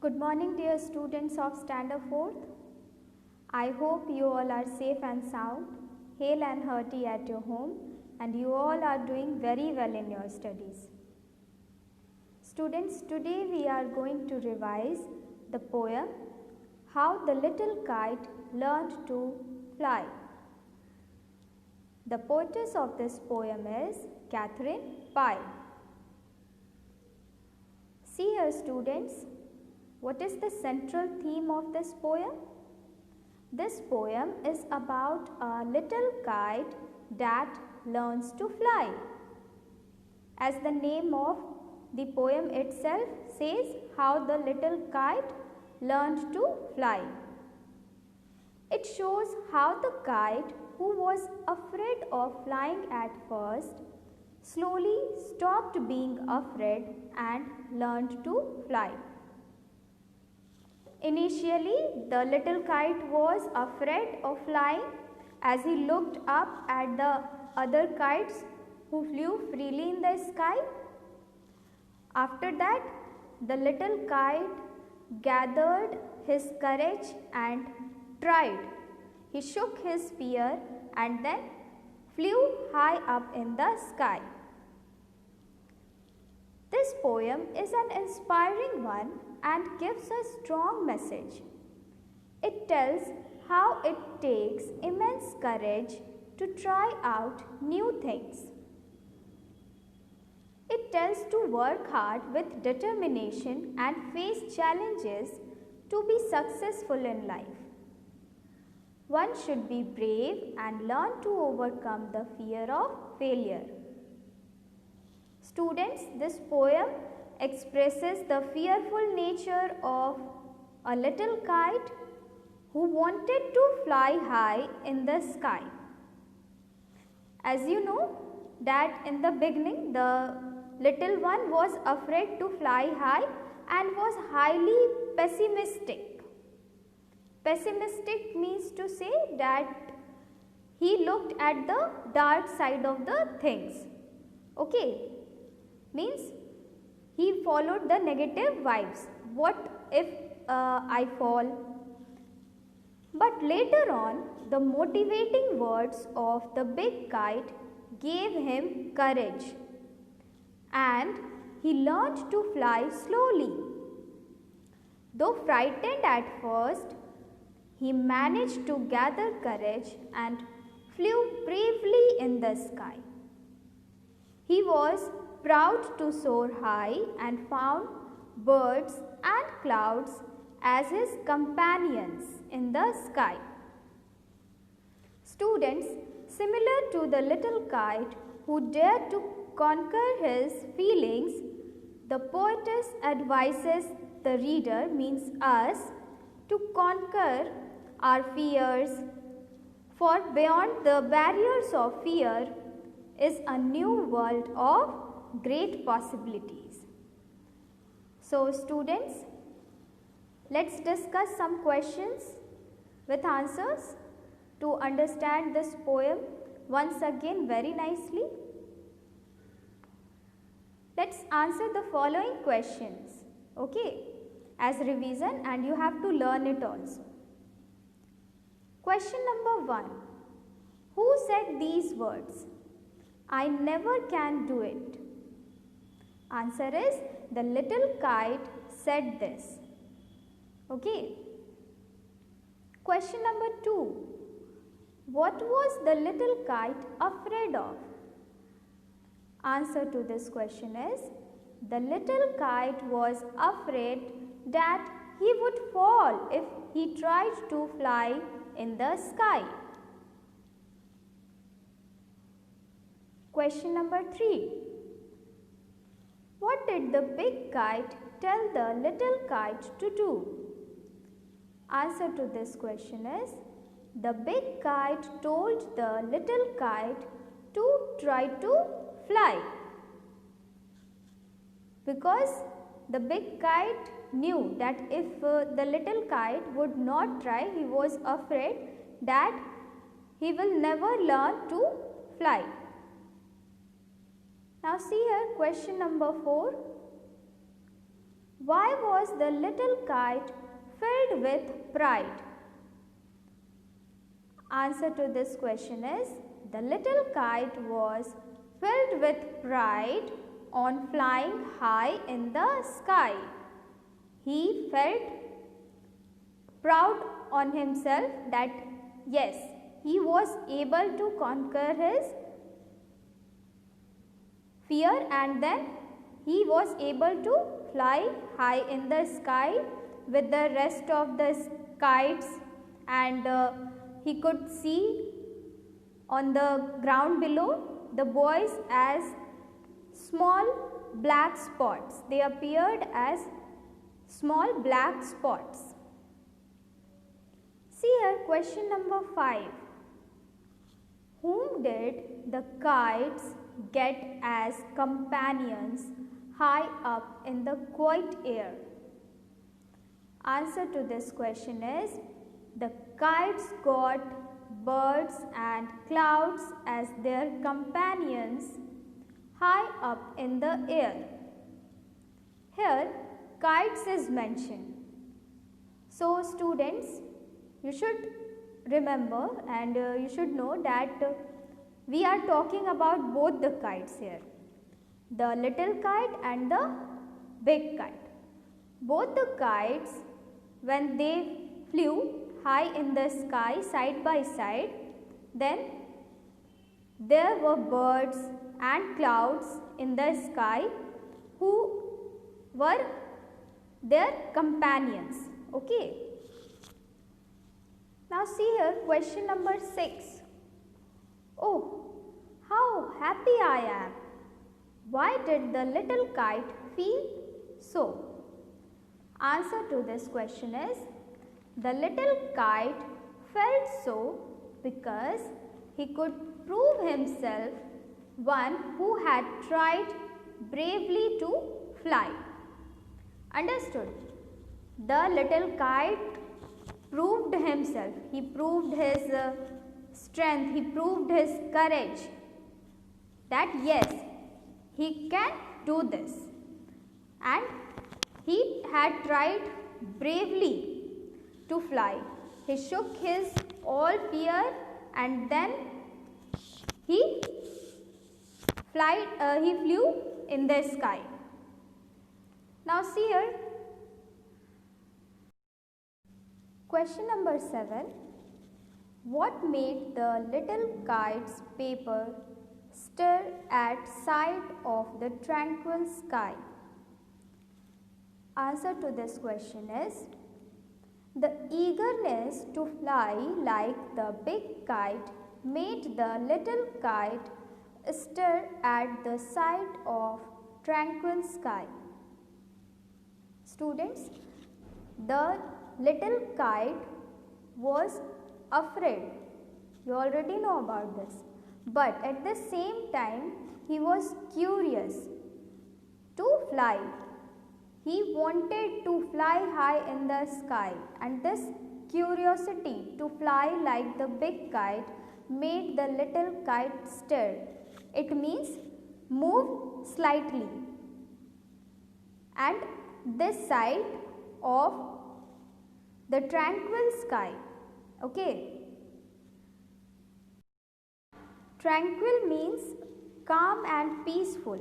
Good morning, dear students of Standard 4th. I hope you all are safe and sound, hale and hearty at your home, and you all are doing very well in your studies. Students, today we are going to revise the poem How the Little Kite Learned to Fly. The poetess of this poem is Catherine Pye. See here, students. What is the central theme of this poem? This poem is about a little kite that learns to fly. As the name of the poem itself says, how the little kite learned to fly. It shows how the kite, who was afraid of flying at first, slowly stopped being afraid and learned to fly. Initially, the little kite was afraid of flying as he looked up at the other kites who flew freely in the sky. After that, the little kite gathered his courage and tried. He shook his fear and then flew high up in the sky. This poem is an inspiring one and gives a strong message. It tells how it takes immense courage to try out new things. It tells to work hard with determination and face challenges to be successful in life. One should be brave and learn to overcome the fear of failure. Students, this poem expresses the fearful nature of a little kite who wanted to fly high in the sky. As you know that in the beginning the little one was afraid to fly high and was highly pessimistic. Pessimistic means to say that he looked at the dark side of the things. Okay, means he followed the negative vibes. What if I fall? But later on, the motivating words of the big kite gave him courage, and he learned to fly slowly. Though frightened at first, he managed to gather courage and flew bravely in the sky. He was proud to soar high and found birds and clouds as his companions in the sky. Students, similar to the little kite who dared to conquer his feelings, the poetess advises the reader, means us, to conquer our fears, for beyond the barriers of fear is a new world of great possibilities. So students, let's discuss some questions with answers to understand this poem once again very nicely. Let's answer the following questions, okay, as revision, and you have to learn it also. Question number 1. Who said these words? I never can do it. Answer is, the little kite said this. Okay. Question number 2. What was the little kite afraid of? Answer to this question is, the little kite was afraid that he would fall if he tried to fly in the sky. Question number 3. What did the big kite tell the little kite to do? Answer to this question is, the big kite told the little kite to try to fly, because the big kite knew that if the little kite would not try, he was afraid that he will never learn to fly. Now see here question number 4. Why was the little kite filled with pride? Answer to this question is, the little kite was filled with pride on flying high in the sky. He felt proud on himself that yes, he was able to conquer his fear, and then he was able to fly high in the sky with the rest of the kites, and he could see on the ground below the boys as small black spots. They appeared as small black spots. See here, question number 5. Whom did the kites get as companions high up in the quiet air? Answer to this question is, the kites got birds and clouds as their companions high up in the air. Here, kites is mentioned. So, students, you should remember and you should know that we are talking about both the kites here, the little kite and the big kite. Both the kites, when they flew high in the sky side by side, then there were birds and clouds in the sky who were their companions. Okay. Now see here, question number 6. Oh, how happy I am! Why did the little kite feel so? Answer to this question is, the little kite felt so because he could prove himself one who had tried bravely to fly. Understood? The little kite proved himself. He proved his strength. He proved his courage that yes, he can do this. And he had tried bravely to fly. He shook his all fear and then he flew in the sky. Now see here, question number 7. What made the little kite's paper stir at sight of the tranquil sky? Answer to this question is, the eagerness to fly like the big kite made the little kite stir at the sight of tranquil sky. Students, the little kite was afraid. You already know about this. But at the same time, he was curious to fly. He wanted to fly high in the sky, and this curiosity to fly like the big kite made the little kite stir. It means move slightly, and this side of the tranquil sky. Okay. Tranquil means calm and peaceful.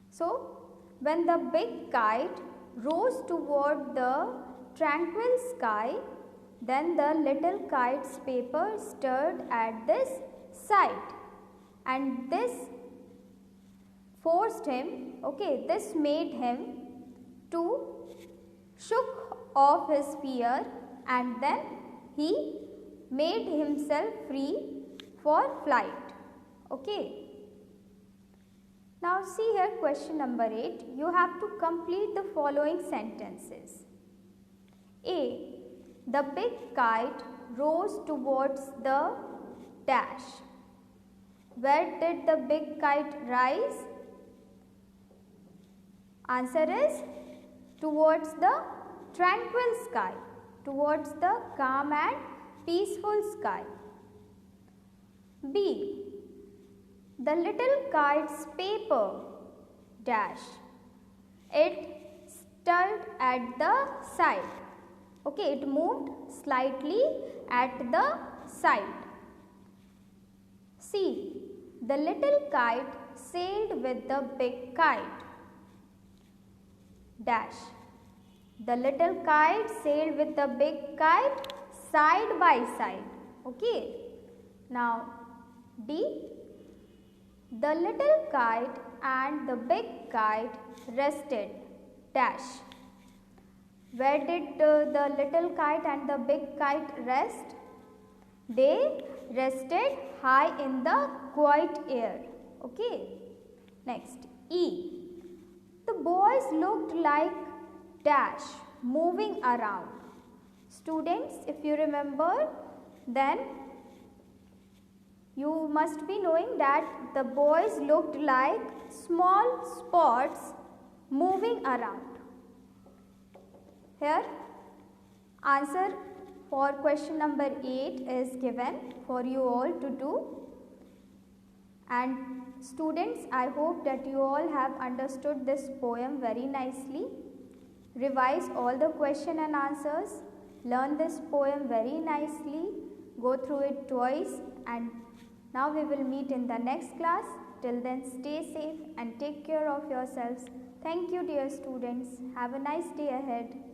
So, when the big kite rose toward the tranquil sky, then the little kite's paper stirred at this sight, and this forced him, this made him to shook off his fear, and then he made himself free for flight. Okay. Now see here, question number 8. You have to complete the following sentences. A. The big kite rose towards the dash. Where did the big kite rise? Answer is towards the tranquil sky, towards the calm and peaceful sky. B. The little kite's paper dash. It stirred at the side. Okay, it moved slightly at the side. C. The little kite sailed with the big kite. Dash. The little kite sailed with the big kite side by side. Okay. Now D. The little kite and the big kite rested. Dash. Where did the little kite and the big kite rest? They rested high in the quiet air. Okay. Next. E. The boys looked like dash moving around. Students, if you remember, then you must be knowing that the boys looked like small spots moving around. Here, answer for question number 8 is given for you all to do. And students, I hope that you all have understood this poem very nicely. Revise all the question and answers. Learn this poem very nicely. Go through it twice, and now we will meet in the next class. Till then, stay safe and take care of yourselves. Thank you, dear students. Have a nice day ahead.